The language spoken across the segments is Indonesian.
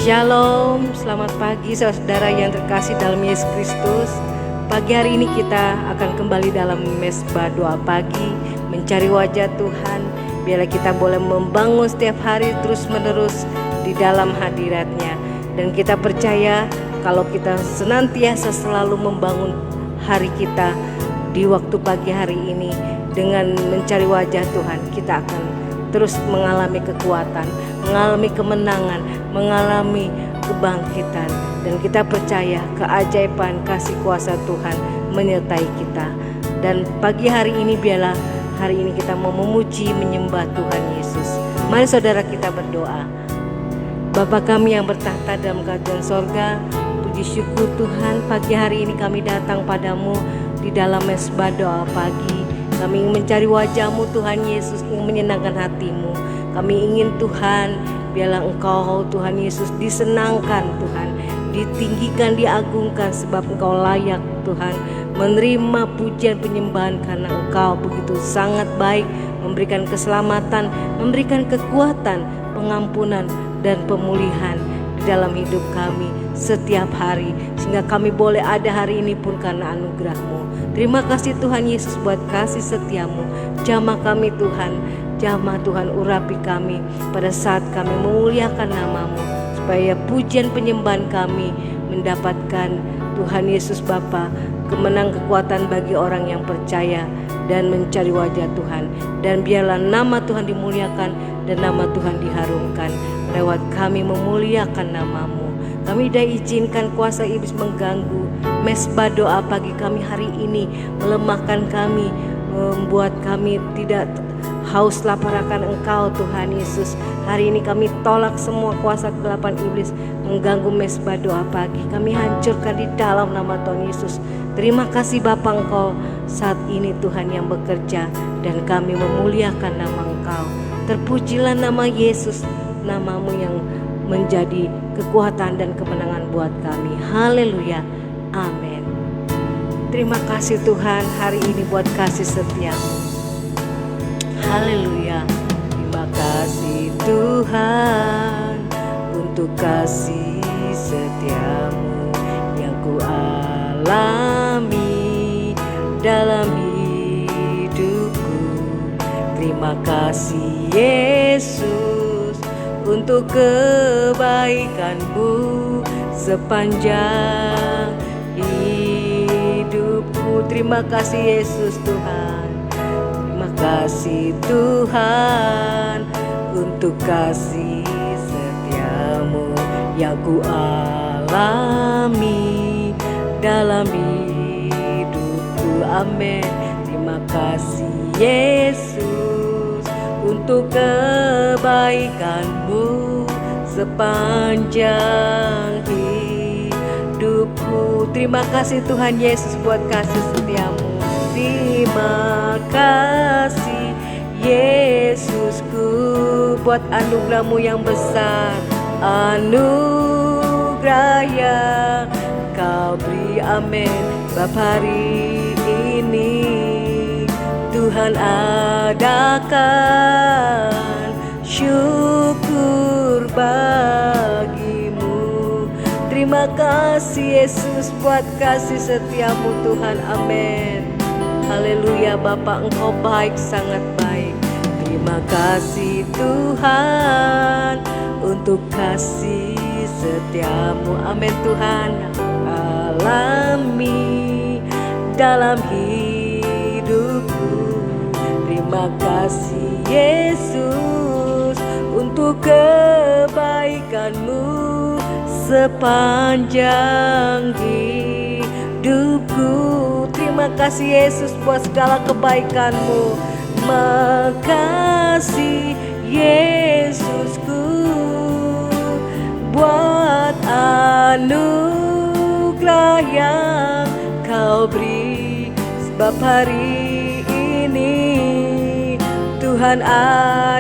Shalom, selamat pagi saudara yang terkasih dalam Yesus Kristus. Pagi hari ini kita akan kembali dalam mesbah doa pagi, mencari wajah Tuhan. Biarlah kita boleh membangun setiap hari terus menerus di dalam hadirat-Nya. Dan kita percaya kalau kita senantiasa selalu membangun hari kita di waktu pagi hari ini dengan mencari wajah Tuhan, kita akan terus mengalami kekuatan, mengalami kemenangan, mengalami kebangkitan. Dan kita percaya keajaiban kasih kuasa Tuhan menyertai kita. Dan pagi hari ini biarlah hari ini kita mau memuji, menyembah Tuhan Yesus. Mari saudara kita berdoa. Bapa kami yang bertahta dalam kerajaan sorga, puji syukur Tuhan, pagi hari ini kami datang padamu di dalam mesbah doa pagi. Kami ingin mencari wajah-Mu Tuhan Yesus, ingin menyenangkan hati-Mu. Kami ingin Tuhan, biarlah Engkau Tuhan Yesus disenangkan Tuhan, ditinggikan, diagungkan, sebab Engkau layak Tuhan menerima pujian penyembahan, karena Engkau begitu sangat baik, memberikan keselamatan, memberikan kekuatan, pengampunan dan pemulihan di dalam hidup kami setiap hari, sehingga kami boleh ada hari ini pun karena anugerah-Mu. Terima kasih Tuhan Yesus buat kasih setia-Mu. Jamah kami Tuhan, jamah Tuhan, urapi kami pada saat kami memuliakan nama-Mu, supaya pujian penyembahan kami mendapatkan Tuhan Yesus Bapa kemenang kekuatan bagi orang yang percaya dan mencari wajah Tuhan. Dan biarlah nama Tuhan dimuliakan dan nama Tuhan diharumkan lewat kami memuliakan nama-Mu. Kami tidak izinkan kuasa iblis mengganggu mesbah doa pagi kami hari ini, melemahkan kami, membuat kami tidak haus lapar akan Engkau Tuhan Yesus. Hari ini kami tolak semua kuasa kegelapan iblis mengganggu mesbah doa pagi. Kami hancurkan di dalam nama Tuhan Yesus. Terima kasih Bapa, Engkau saat ini Tuhan yang bekerja, dan kami memuliakan nama Engkau. Terpujilah nama Yesus, nama-Mu yang menjadi kekuatan dan kemenangan buat kami. Haleluya, amin. Terima kasih Tuhan hari ini buat kasih setia-Mu. Haleluya. Terima kasih Tuhan untuk kasih setia-Mu yang ku alami dalam hidupku. Terima kasih Yesus untuk kebaikan-Mu sepanjang hidupku. Terima kasih Yesus Tuhan. Terima kasih Tuhan untuk kasih setia-Mu yang ku alami dalam hidupku. Amin. Terima kasih Yesus untuk kebaikan-Mu sepanjang hidupku. Terima kasih Tuhan Yesus buat kasih setia-Mu. Terima kasih Yesusku buat anugerah-Mu yang besar, anugerah yang Kau beri. Amin. Bapa, hari ini Tuhan adakan syukur bagi-Mu. Terima kasih Yesus buat kasih setia-Mu Tuhan. Amin. Haleluya. Bapa, Engkau baik, sangat baik. Terima kasih Tuhan untuk kasih setia-Mu. Amin Tuhan. Alami dalam hidupku. Terima kasih Yesus untuk kebaikan-Mu sepanjang hidupku. Terima kasih Yesus buat segala kebaikan-Mu. Makasih Yesusku buat anugerah yang Kau beri. Sebab hari ini Tuhan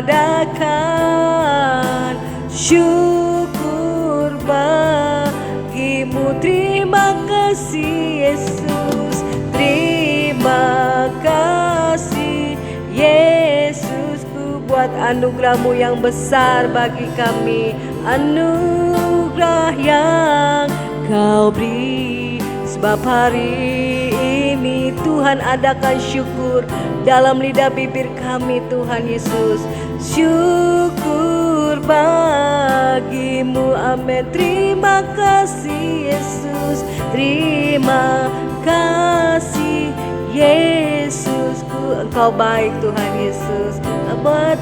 adakan syukur bagi-Mu. Terima kasih Yesus. Terima kasih Yesusku buat anugerah-Mu yang besar bagi kami. Anugerah anugerah yang Kau beri. Sebab hari ini Tuhan adakan syukur dalam lidah bibir kami Tuhan Yesus. Syukur bagimu, amin. Terima kasih Yesus, terima kasih Yesus. Engkau baik Tuhan Yesus. Buat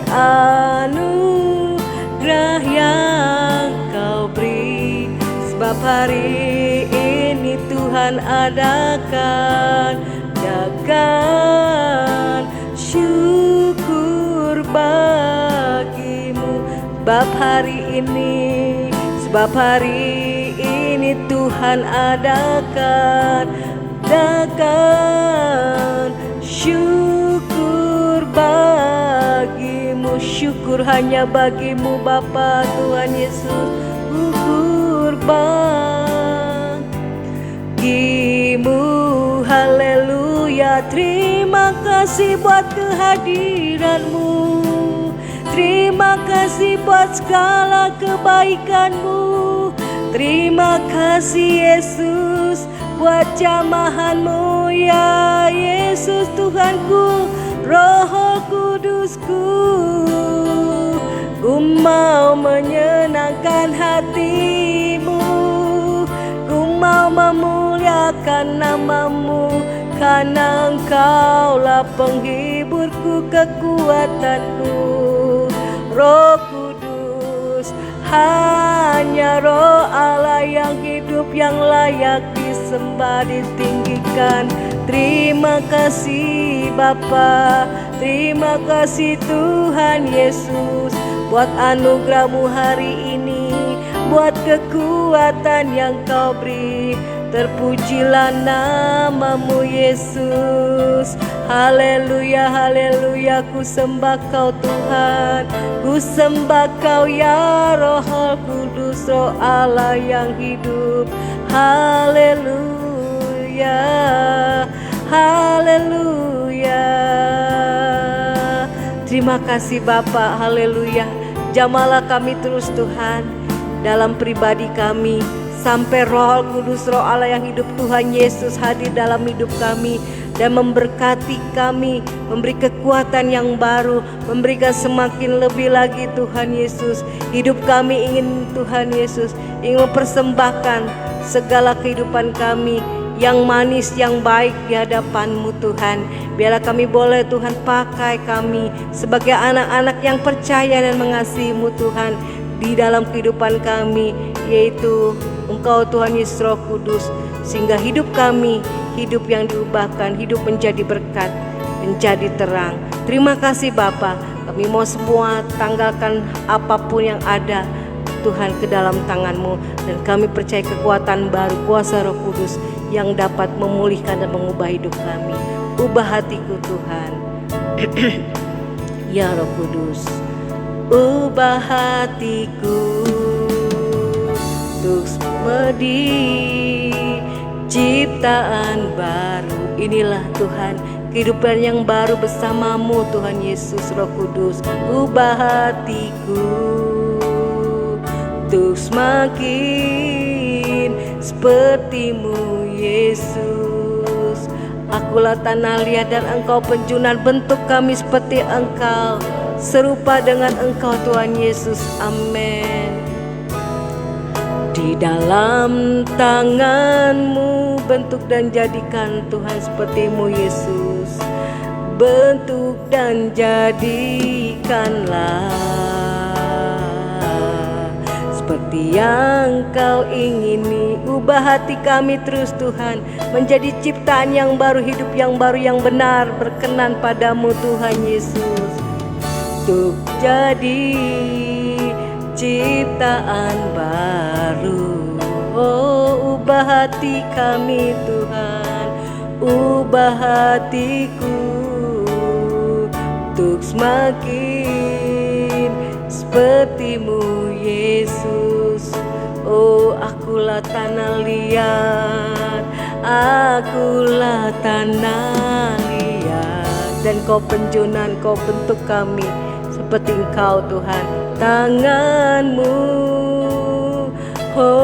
anugerah yang Kau beri. Sebab hari ini Tuhan adakan syukur bagimu. Sebab hari ini Tuhan adakan syukur bagimu. Syukur hanya bagimu Bapa Tuhan Yesus. Syukur bagimu, haleluya. Terima kasih buat kehadiranmu, terima kasih buat segala kebaikanmu. Terima kasih Yesus buat jamahanmu ya Yesus Tuhanku, Roh Kudusku. Ku mau menyenangkan hatimu, ku mau memuliakan namamu, karena Engkaulah penghiburku, kekuatanku. Roh Kudus, hanya Roh Allah yang hidup, yang layak disembah, ditinggikan. Terima kasih Bapa, terima kasih Tuhan Yesus buat anugerah-Mu hari ini, buat kekuatan yang Kau beri. Terpujilah namamu Yesus. Haleluya, haleluya. Ku sembah Kau Tuhan, ku sembah Kau ya Roh Kudus, Roh Allah yang hidup. Haleluya, haleluya. Terima kasih Bapa, haleluya. Jamalah kami terus Tuhan dalam pribadi kami, sampai Roh Kudus, Roh Allah yang hidup Tuhan Yesus hadir dalam hidup kami dan memberkati kami, memberi kekuatan yang baru, memberikan semakin lebih lagi Tuhan Yesus. Hidup kami ingin Tuhan Yesus, ingin mempersembahkan segala kehidupan kami yang manis, yang baik di hadapan-Mu Tuhan. Biarlah kami boleh Tuhan pakai kami sebagai anak-anak yang percaya dan mengasihi-Mu Tuhan di dalam kehidupan kami, yaitu Engkau Tuhan Yesus Roh Kudus, sehingga hidup kami, hidup yang diubahkan, hidup menjadi berkat, menjadi terang. Terima kasih Bapa, kami mau semua tanggalkan apapun yang ada Tuhan ke dalam tangan-Mu, dan kami percaya kekuatan baru, kuasa Roh Kudus yang dapat memulihkan dan mengubah hidup kami. Ubah hatiku Tuhan. Ya Roh Kudus, ubah hatiku untuk menjadi ciptaan baru. Inilah Tuhan, kehidupan yang baru bersama-Mu Tuhan Yesus Roh Kudus. Ubah hatiku untuk semakin seperti-Mu Yesus. Akulah tanah liat dan Engkau penjunan, bentuk kami seperti Engkau, serupa dengan Engkau Tuhan Yesus. Amin. Di dalam tangan-Mu bentuk dan jadikan Tuhan seperti-Mu Yesus. Bentuk dan jadikanlah seperti yang Kau ingini. Ubah hati kami terus Tuhan, menjadi ciptaan yang baru, hidup yang baru, yang benar, berkenan pada-Mu Tuhan Yesus. Untuk jadi ciptaan baru. Oh, ubah hati kami Tuhan, ubah hatiku untuk semakin seperti-Mu Yesus. Oh, akulah tanah liat, akulah tanah liat, dan Kau penjunan, Kau bentuk kami seperti Engkau Tuhan. Tangan-Mu, oh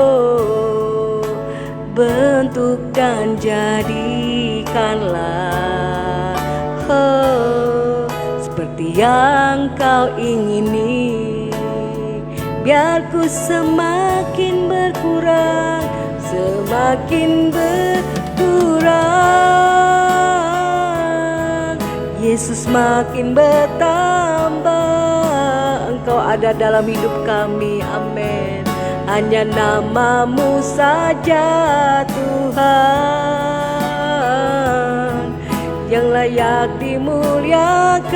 bentuk dan jadikanlah seperti yang kau ingini. Biar ku semakin berkurang, semakin berkurang. Yesus makin bertambah, Engkau ada dalam hidup kami, amin. Hanya nama-Mu saja Tuhan yang layak dimuliakan.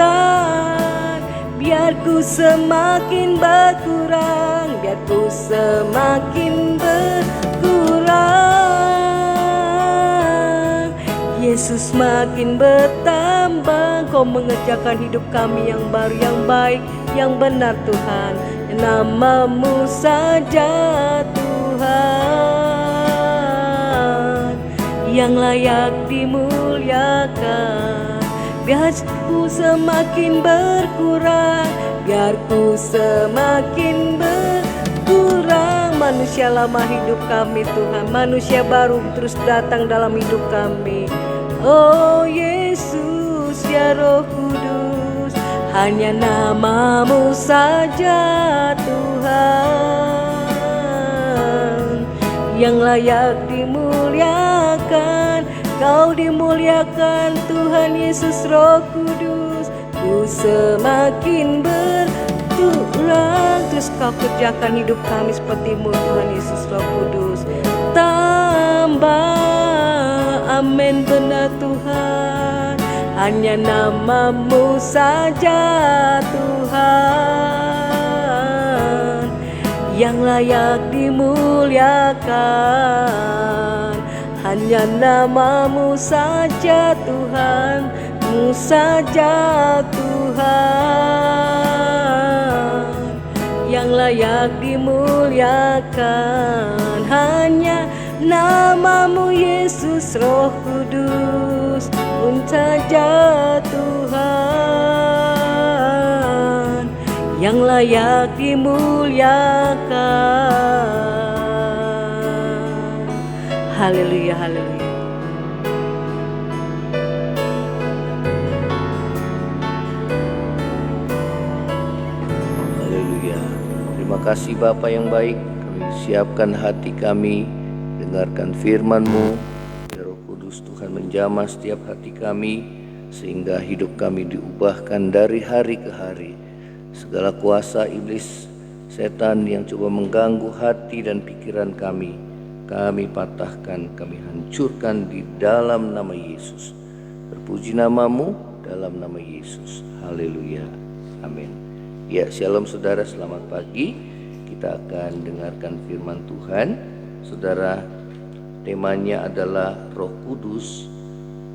Biar ku semakin berkurang, biar ku semakin berkurang. Yesus makin bertambah, Kau mengerjakan hidup kami yang baru, yang baik, yang benar Tuhan. Nama-Mu saja Tuhan yang layak dimuliakan. Biar ku semakin berkurang, biar ku semakin berkurang. Manusia lama hidup kami Tuhan, manusia baru terus datang dalam hidup kami. Oh Yesus ya Roh Kudus, hanya nama-Mu saja Tuhan yang layak dimuliakan. Kau dimuliakan Tuhan Yesus Roh Kudus. Ku semakin berkurang, terus Kau kerjakan hidup kami seperti-Mu Tuhan Yesus Roh Kudus. Tambah, amin, benar Tuhan. Hanya nama-Mu saja Tuhan yang layak dimuliakan. Hanya nama-Mu saja Tuhan-Mu saja Tuhan yang layak dimuliakan. Hanya nama-Mu Yesus Roh Kudus pun saja Tuhan yang layak dimuliakan. Haleluya, haleluya. Haleluya. Terima kasih Bapa yang baik. Kami siapkan hati kami, dengarkan firman-Mu. Ya Roh Kudus, Tuhan menjamah setiap hati kami, sehingga hidup kami diubahkan dari hari ke hari. Segala kuasa iblis, setan yang coba mengganggu hati dan pikiran kami patahkan, kami hancurkan di dalam nama Yesus. Terpuji nama-Mu dalam nama Yesus. Haleluya. Amin. Ya, shalom saudara, selamat pagi. Kita akan dengarkan firman Tuhan. Saudara, temanya adalah Roh Kudus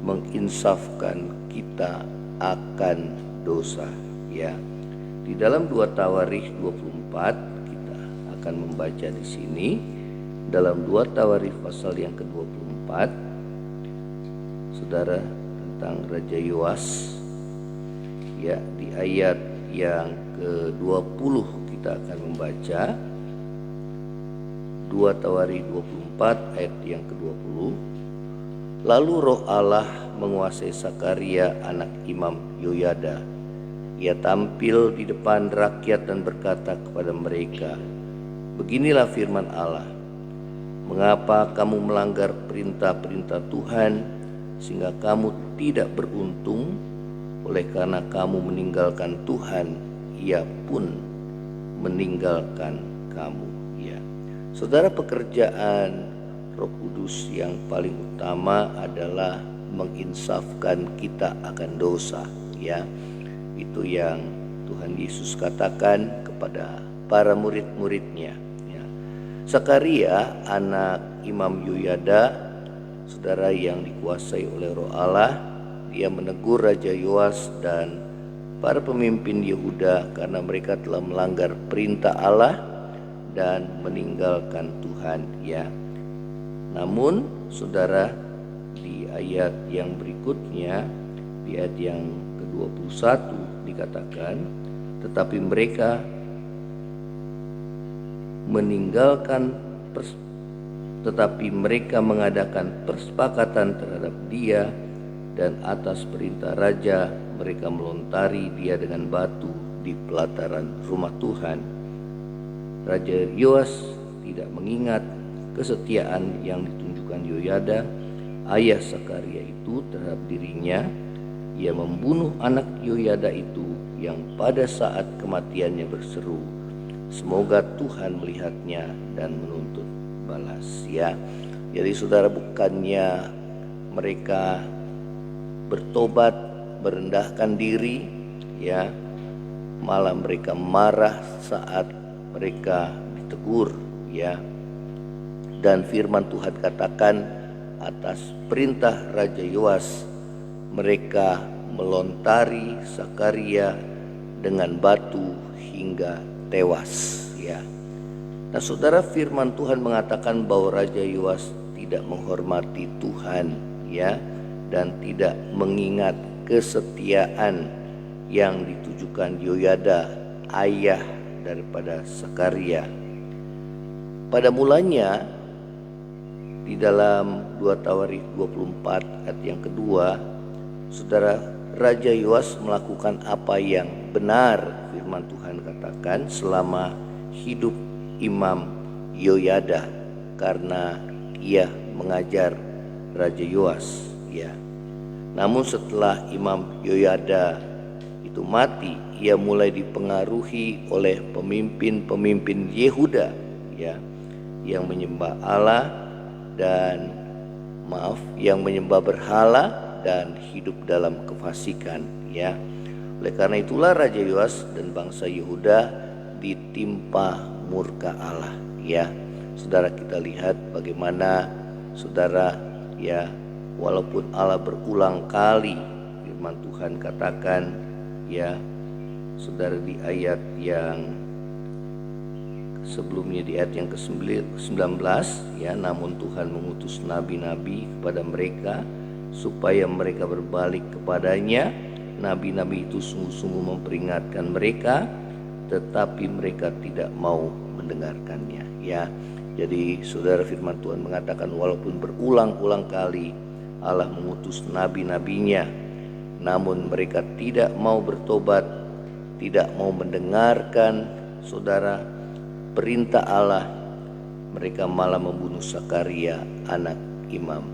menginsafkan kita akan dosa. Ya. Di dalam 2 Tawarikh 24 kita akan membaca di sini. Dalam 2 Tawarikh pasal yang ke-24, saudara, tentang Raja Yoas, ya, di ayat yang ke-20 kita akan membaca 2 Tawarikh 24 ayat yang ke-20. Lalu Roh Allah menguasai Sakaria anak Imam Yoyada. Ia tampil di depan rakyat dan berkata kepada mereka, beginilah firman Allah. Mengapa kamu melanggar perintah-perintah Tuhan sehingga kamu tidak beruntung? Oleh karena kamu meninggalkan Tuhan, Ia pun meninggalkan kamu. Ya, saudara, pekerjaan Roh Kudus yang paling utama adalah menginsafkan kita akan dosa. Ya, itu yang Tuhan Yesus katakan kepada para murid-muridnya. Sakaria anak Imam Yoyada, saudara, yang dikuasai oleh Roh Allah, dia menegur Raja Yoas dan para pemimpin Yehuda karena mereka telah melanggar perintah Allah dan meninggalkan Tuhan. Ya. Namun saudara, di ayat yang berikutnya, di ayat yang ke-21 dikatakan, tetapi mereka meninggalkan tetapi mereka mengadakan persepakatan terhadap dia, dan atas perintah raja mereka melontari dia dengan batu di pelataran rumah Tuhan. Raja Yoas tidak mengingat kesetiaan yang ditunjukkan Yoyada, ayah Sakaria itu, terhadap dirinya. Ia membunuh anak Yoyada itu yang pada saat kematiannya berseru, "Semoga Tuhan melihatnya dan menuntut balas." Ya, jadi saudara, bukannya mereka bertobat, merendahkan diri, ya, malah mereka marah saat mereka ditegur, ya. Dan firman Tuhan katakan atas perintah Raja Yoas mereka melontari Sakaria dengan batu hingga tewas, ya. Nah, saudara, firman Tuhan mengatakan bahwa Raja Yoas tidak menghormati Tuhan, ya, dan tidak mengingat kesetiaan yang ditujukan Yoyada, ayah daripada Sakaria. Pada mulanya di dalam 2 Tawarikh 24 ayat yang kedua, saudara, Raja Yoas melakukan apa yang benar firman Tuhan katakan selama hidup Imam Yoyada, karena ia mengajar Raja Yoas, ya. Namun setelah Imam Yoyada itu mati, ia mulai dipengaruhi oleh pemimpin-pemimpin Yehuda, ya, yang menyembah Allah dan yang menyembah berhala dan hidup dalam kefasikan, ya. Oleh karena itulah Raja Yoas dan bangsa Yehuda ditimpa murka Allah, ya. Saudara, kita lihat bagaimana, saudara, ya, walaupun Allah berulang kali firman Tuhan katakan, ya, saudara, di ayat yang sebelumnya, di ayat yang ke-19, ya, namun Tuhan mengutus nabi-nabi kepada mereka supaya mereka berbalik kepadanya. Nabi-nabi itu sungguh-sungguh memperingatkan mereka, tetapi mereka tidak mau mendengarkannya, ya. Jadi saudara, firman Tuhan mengatakan walaupun berulang-ulang kali Allah mengutus nabi-nabinya, namun mereka tidak mau bertobat, tidak mau mendengarkan, saudara, perintah Allah. Mereka malah membunuh Sakaria, anak Imam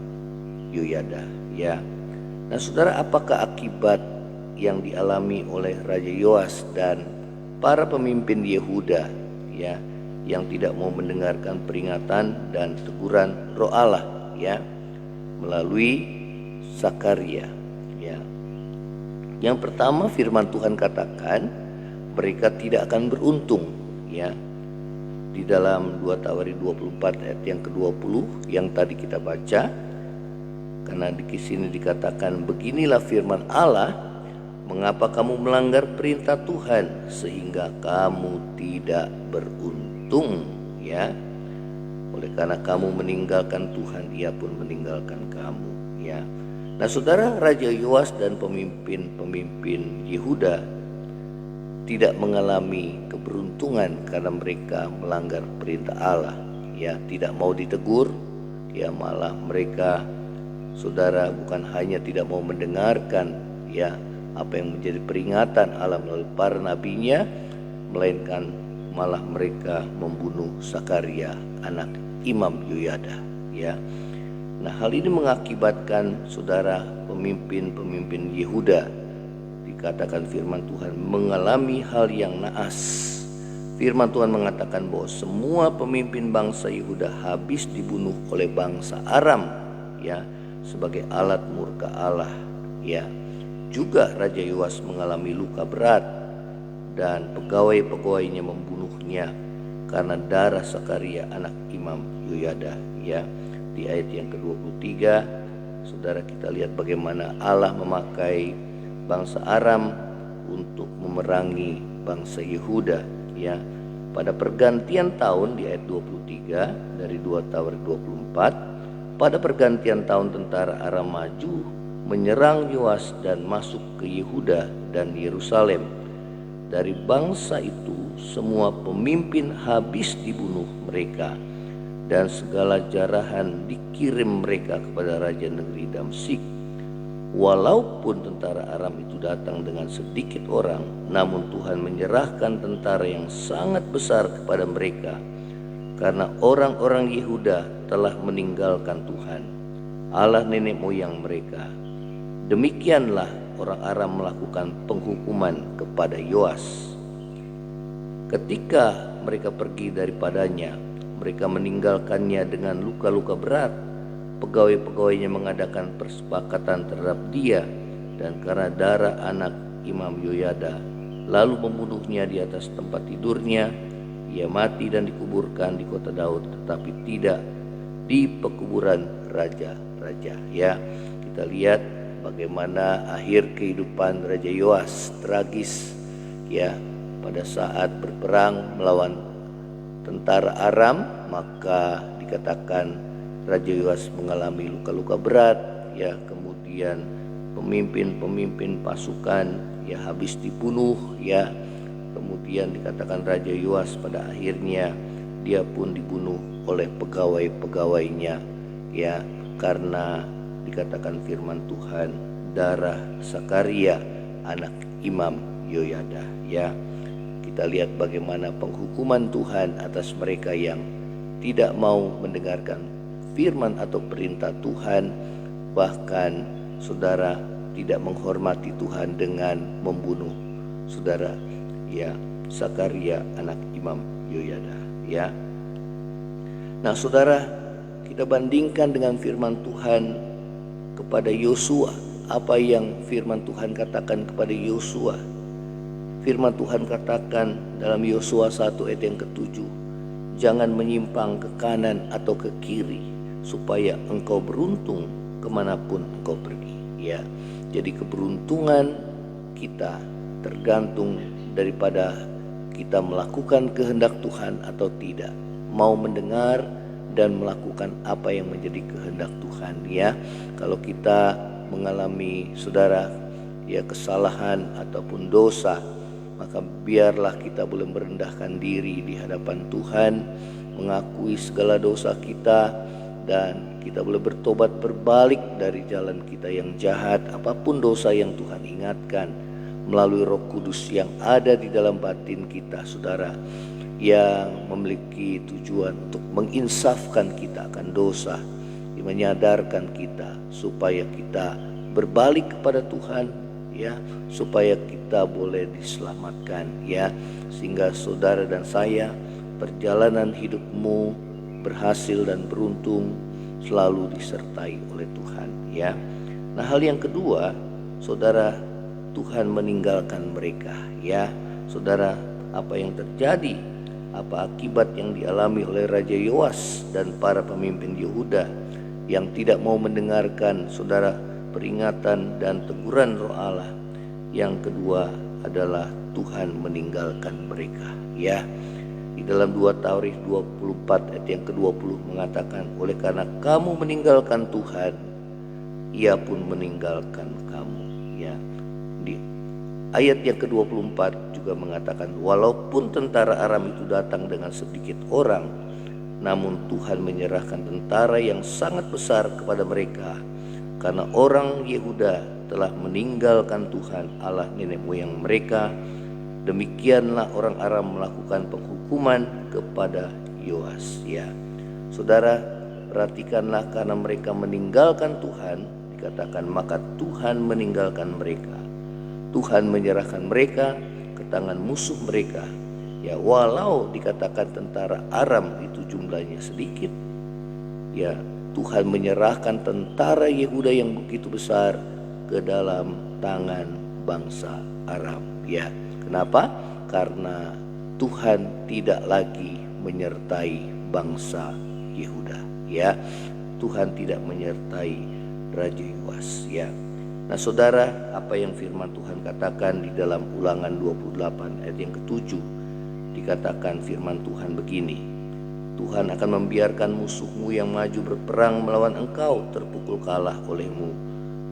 Yoyada, ya. Nah, saudara, apakah akibat yang dialami oleh Raja Yoas dan para pemimpin Yehuda, ya, yang tidak mau mendengarkan peringatan dan teguran Roh Allah, ya, melalui Sakaria, ya. Yang pertama, firman Tuhan katakan mereka tidak akan beruntung, ya. Di dalam 2 Tawarikh 24 ayat yang ke-20 yang tadi kita baca, karena di sini dikatakan, "Beginilah firman Allah, mengapa kamu melanggar perintah Tuhan sehingga kamu tidak beruntung, ya. Oleh karena kamu meninggalkan Tuhan, Ia pun meninggalkan kamu," ya. Nah, saudara, Raja Yoas dan pemimpin-pemimpin Yehuda tidak mengalami keberuntungan karena mereka melanggar perintah Allah, ya, tidak mau ditegur, ya, malah mereka, saudara, bukan hanya tidak mau mendengarkan, ya, apa yang menjadi peringatan Allah melalui para nabinya, melainkan malah mereka membunuh Sakaria, anak Imam Yoyada, ya. Nah, hal ini mengakibatkan, saudara, pemimpin-pemimpin Yehuda, dikatakan firman Tuhan, mengalami hal yang naas. Firman Tuhan mengatakan bahwa semua pemimpin bangsa Yehuda habis dibunuh oleh bangsa Aram, ya, sebagai alat murka Allah, ya. Juga Raja Yoas mengalami luka berat dan pegawai-pegawainya membunuhnya karena darah Sakaria, anak Imam Yoyada, ya. Di ayat yang ke-23, saudara, kita lihat bagaimana Allah memakai bangsa Aram untuk memerangi bangsa Yehuda, ya. Pada pergantian tahun, di ayat 23 dari 2 Tawarikh 24, pada pergantian tahun tentara Aram maju menyerang Yoas dan masuk ke Yehuda dan Yerusalem. Dari bangsa itu semua pemimpin habis dibunuh mereka, dan segala jarahan dikirim mereka kepada raja negeri Damsyik. Walaupun tentara Aram itu datang dengan sedikit orang, namun Tuhan menyerahkan tentara yang sangat besar kepada mereka, karena orang-orang Yehuda telah meninggalkan Tuhan, Allah nenek moyang mereka. Demikianlah orang Aram melakukan penghukuman kepada Yoas. Ketika mereka pergi daripadanya, mereka meninggalkannya dengan luka-luka berat. Pegawai-pegawainya mengadakan persepakatan terhadap dia, dan karena darah anak Imam Yoyada, lalu membunuhnya di atas tempat tidurnya. Ia mati dan dikuburkan di kota Daud, tetapi tidak di pekuburan raja-raja. Ya, kita lihat bagaimana akhir kehidupan Raja Yoas tragis, ya. Pada saat berperang melawan tentara Aram, maka dikatakan Raja Yoas mengalami luka-luka berat, ya. Kemudian pemimpin pasukan ya habis dibunuh, ya. Kemudian dikatakan Raja Yoas pada akhirnya dia pun dibunuh oleh pegawai-pegawainya, ya, karena dikatakan firman Tuhan darah Sakaria anak Imam Yoyada, ya. Kita lihat bagaimana penghukuman Tuhan atas mereka yang tidak mau mendengarkan firman atau perintah Tuhan, bahkan saudara tidak menghormati Tuhan dengan membunuh saudara, ya, Sakaria anak Imam Yoyada, ya. Nah, saudara, kita bandingkan dengan firman Tuhan kepada Yosua. Apa yang firman Tuhan katakan kepada Yosua? Firman Tuhan katakan dalam Yosua 1 ayat yang ke-7, jangan menyimpang ke kanan atau ke kiri, supaya engkau beruntung kemanapun engkau pergi, ya. Jadi keberuntungan kita tergantung daripada kita melakukan kehendak Tuhan atau tidak, mau mendengar dan melakukan apa yang menjadi kehendak Tuhan, ya. Kalau kita mengalami saudara ya kesalahan ataupun dosa, maka biarlah kita boleh merendahkan diri di hadapan Tuhan, mengakui segala dosa kita, dan kita boleh bertobat berbalik dari jalan kita yang jahat, apapun dosa yang Tuhan ingatkan, melalui Roh Kudus yang ada di dalam batin kita, saudara, yang memiliki tujuan untuk menginsafkan kita akan dosa, menyadarkan kita supaya kita berbalik kepada Tuhan, ya, supaya kita boleh diselamatkan, ya, sehingga saudara dan saya perjalanan hidupmu berhasil dan beruntung, selalu disertai oleh Tuhan, ya. Nah, hal yang kedua, saudara, Tuhan meninggalkan mereka, ya. Saudara, apa yang terjadi, apa akibat yang dialami oleh Raja Yoas dan para pemimpin Yehuda yang tidak mau mendengarkan saudara peringatan dan teguran Roh Allah? Yang kedua adalah Tuhan meninggalkan mereka, ya. Di dalam 2 Tawarikh 24 ayat yang ke-20 mengatakan, oleh karena kamu meninggalkan Tuhan, Ia pun meninggalkan kamu, ya. Di ayat yang ke-24 juga mengatakan, walaupun tentara Aram itu datang dengan sedikit orang, namun Tuhan menyerahkan tentara yang sangat besar kepada mereka, karena orang Yehuda telah meninggalkan Tuhan Allah nenek moyang mereka. Demikianlah orang Aram melakukan penghukuman kepada Yoas, ya. Saudara, perhatikanlah, karena mereka meninggalkan Tuhan, dikatakan maka Tuhan meninggalkan mereka. Tuhan menyerahkan mereka ke tangan musuh mereka, ya. Walau dikatakan tentara Aram itu jumlahnya sedikit, ya, Tuhan menyerahkan tentara Yehuda yang begitu besar ke dalam tangan bangsa Aram, ya. Kenapa? Karena Tuhan tidak lagi menyertai bangsa Yehuda, ya. Tuhan tidak menyertai Raja Yoas, ya. Nah, saudara, apa yang firman Tuhan katakan di dalam Ulangan 28 ayat yang ke-7, dikatakan firman Tuhan begini, Tuhan akan membiarkan musuhmu yang maju berperang melawan engkau terpukul kalah olehmu.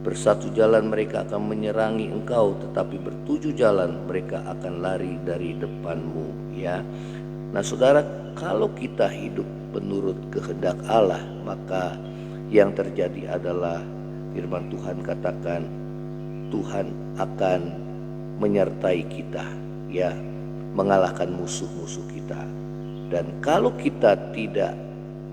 Bersatu jalan mereka akan menyerangi engkau, tetapi bertujuh jalan mereka akan lari dari depanmu, ya. Nah, saudara, kalau kita hidup menurut kehendak Allah, maka yang terjadi adalah firman Tuhan katakan Tuhan akan menyertai kita, ya, mengalahkan musuh-musuh kita. Dan kalau kita tidak,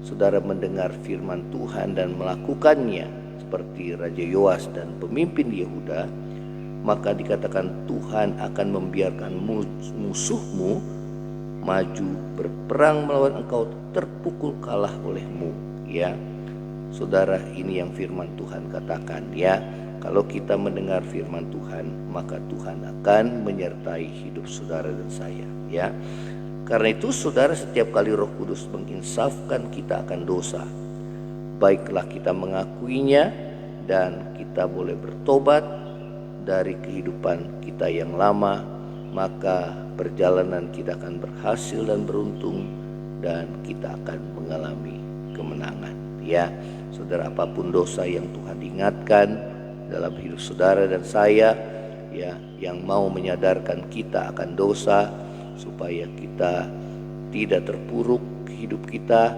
saudara, mendengar firman Tuhan dan melakukannya seperti Raja Yoas dan pemimpin Yehuda, maka dikatakan Tuhan akan membiarkan musuhmu maju berperang melawan engkau, terpukul kalah olehmu, ya. Saudara, ini yang firman Tuhan katakan, ya. Kalau kita mendengar firman Tuhan, maka Tuhan akan menyertai hidup saudara dan saya, ya. Karena itu saudara, setiap kali Roh Kudus menginsafkan kita akan dosa, baiklah kita mengakuinya dan kita boleh bertobat dari kehidupan kita yang lama, maka perjalanan kita akan berhasil dan beruntung dan kita akan mengalami kemenangan, ya. Saudara, apapun dosa yang Tuhan ingatkan dalam hidup saudara dan saya, ya, yang mau menyadarkan kita akan dosa supaya kita tidak terpuruk hidup kita,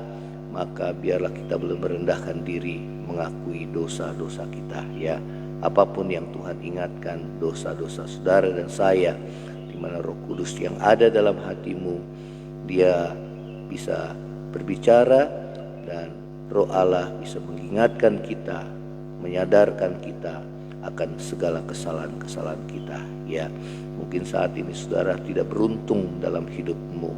maka biarlah kita boleh merendahkan diri mengakui dosa-dosa kita, ya. Apapun yang Tuhan ingatkan, dosa-dosa saudara dan saya, di mana Roh Kudus yang ada dalam hatimu, Dia bisa berbicara dan Roh Allah bisa mengingatkan kita, menyadarkan kita akan segala kesalahan-kesalahan kita, ya. Mungkin saat ini saudara tidak beruntung dalam hidupmu,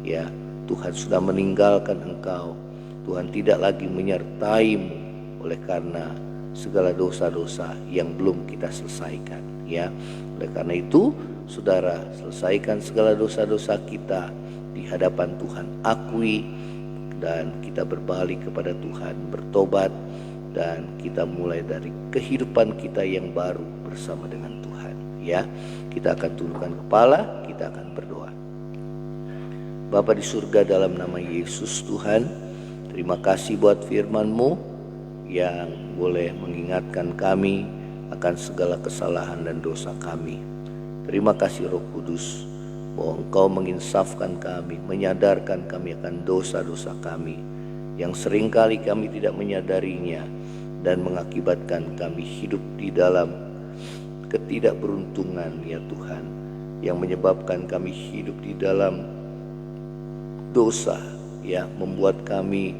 ya. Tuhan sudah meninggalkan engkau, Tuhan tidak lagi menyertaimu oleh karena segala dosa-dosa yang belum kita selesaikan, ya. Oleh karena itu, saudara, selesaikan segala dosa-dosa kita di hadapan Tuhan, akui dan kita berbalik kepada Tuhan, bertobat, dan kita mulai dari kehidupan kita yang baru bersama dengan Tuhan, ya. Kita akan tundukkan kepala, kita akan berdoa. Bapa di surga, dalam nama Yesus Tuhan, terima kasih buat firman-Mu yang boleh mengingatkan kami akan segala kesalahan dan dosa kami. Terima kasih Roh Kudus bahwa Engkau menginsafkan kami, menyadarkan kami akan dosa-dosa kami yang seringkali kami tidak menyadarinya dan mengakibatkan kami hidup di dalam ketidakberuntungan, ya Tuhan, yang menyebabkan kami hidup di dalam dosa, ya, membuat kami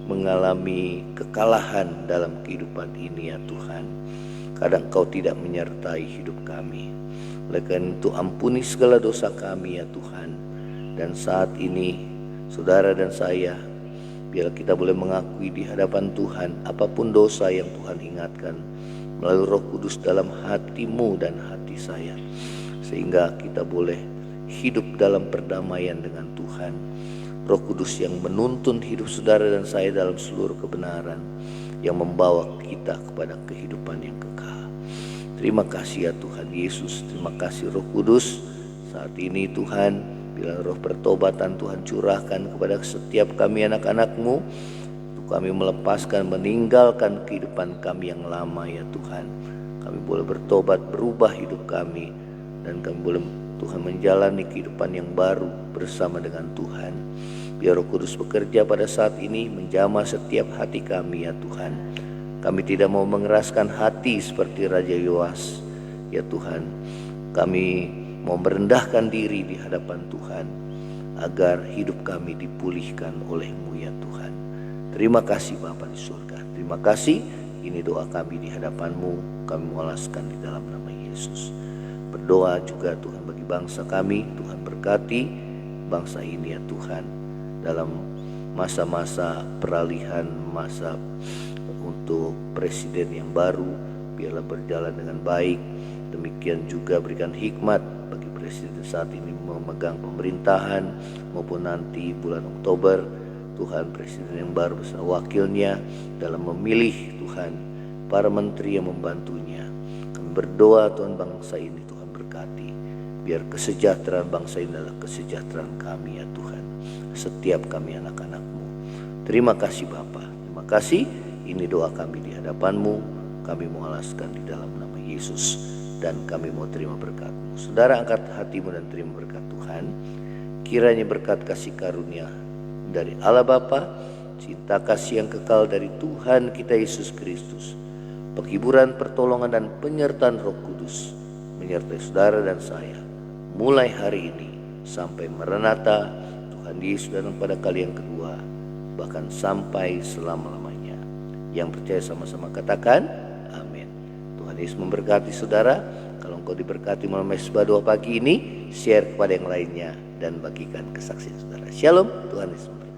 mengalami kekalahan dalam kehidupan ini, ya Tuhan. Kadang Kau tidak menyertai hidup kami. Oleh karena itu ampuni segala dosa kami, ya Tuhan. Dan saat ini saudara dan saya, biar kita boleh mengakui di hadapan Tuhan apapun dosa yang Tuhan ingatkan melalui Roh Kudus dalam hatimu dan hati saya, sehingga kita boleh hidup dalam perdamaian dengan Tuhan. Roh Kudus yang menuntun hidup saudara dan saya dalam seluruh kebenaran, yang membawa kita kepada kehidupan yang kekal. Terima kasih ya Tuhan Yesus, terima kasih Roh Kudus. Saat ini Tuhan, bila roh pertobatan Tuhan curahkan kepada setiap kami anak-anak-Mu, untuk kami melepaskan, meninggalkan kehidupan kami yang lama, ya Tuhan. Kami boleh bertobat, berubah hidup kami, dan kami boleh Tuhan menjalani kehidupan yang baru bersama dengan Tuhan. Biar Roh Kudus bekerja pada saat ini, menjamah setiap hati kami, ya Tuhan. Kami tidak mau mengeraskan hati seperti Raja Yoas, ya Tuhan. Kami mau merendahkan diri di hadapan Tuhan, agar hidup kami dipulihkan oleh-Mu, ya Tuhan. Terima kasih Bapa di surga. Terima kasih, ini doa kami di hadapan-Mu. Kami mengalaskan di dalam nama Yesus. Berdoa juga Tuhan bagi bangsa kami. Tuhan berkati bangsa ini, ya Tuhan, dalam masa-masa peralihan, masa untuk presiden yang baru, biarlah berjalan dengan baik. Demikian juga berikan hikmat bagi presiden saat ini memegang pemerintahan, maupun nanti bulan Oktober, Tuhan, presiden yang baru bersama wakilnya dalam memilih, Tuhan, para menteri yang membantunya. Kami berdoa Tuhan, bangsa ini Tuhan berkati, biar kesejahteraan bangsa ini adalah kesejahteraan kami, ya Tuhan, setiap kami anak-anak-Mu. Terima kasih Bapa, terima kasih. Ini doa kami di hadapan-Mu. Kami mau alaskan di dalam nama Yesus, dan kami mau terima berkat-Mu. Saudara, angkat hatimu dan terima berkat Tuhan. Kiranya berkat kasih karunia dari Allah Bapa, cinta kasih yang kekal dari Tuhan kita Yesus Kristus, penghiburan, pertolongan, dan penyertaan Roh Kudus menyertai saudara dan saya mulai hari ini sampai Maranatha Tuhan Yesus datang pada kali yang kedua, bahkan sampai selama-lamanya. Yang percaya sama-sama katakan amin. Tuhan Yesus memberkati saudara. Kalau engkau diberkati malam Mesbah Doa Pagi ini, share kepada yang lainnya dan bagikan kesaksian saudara. Shalom, Tuhan Yesus memberkati.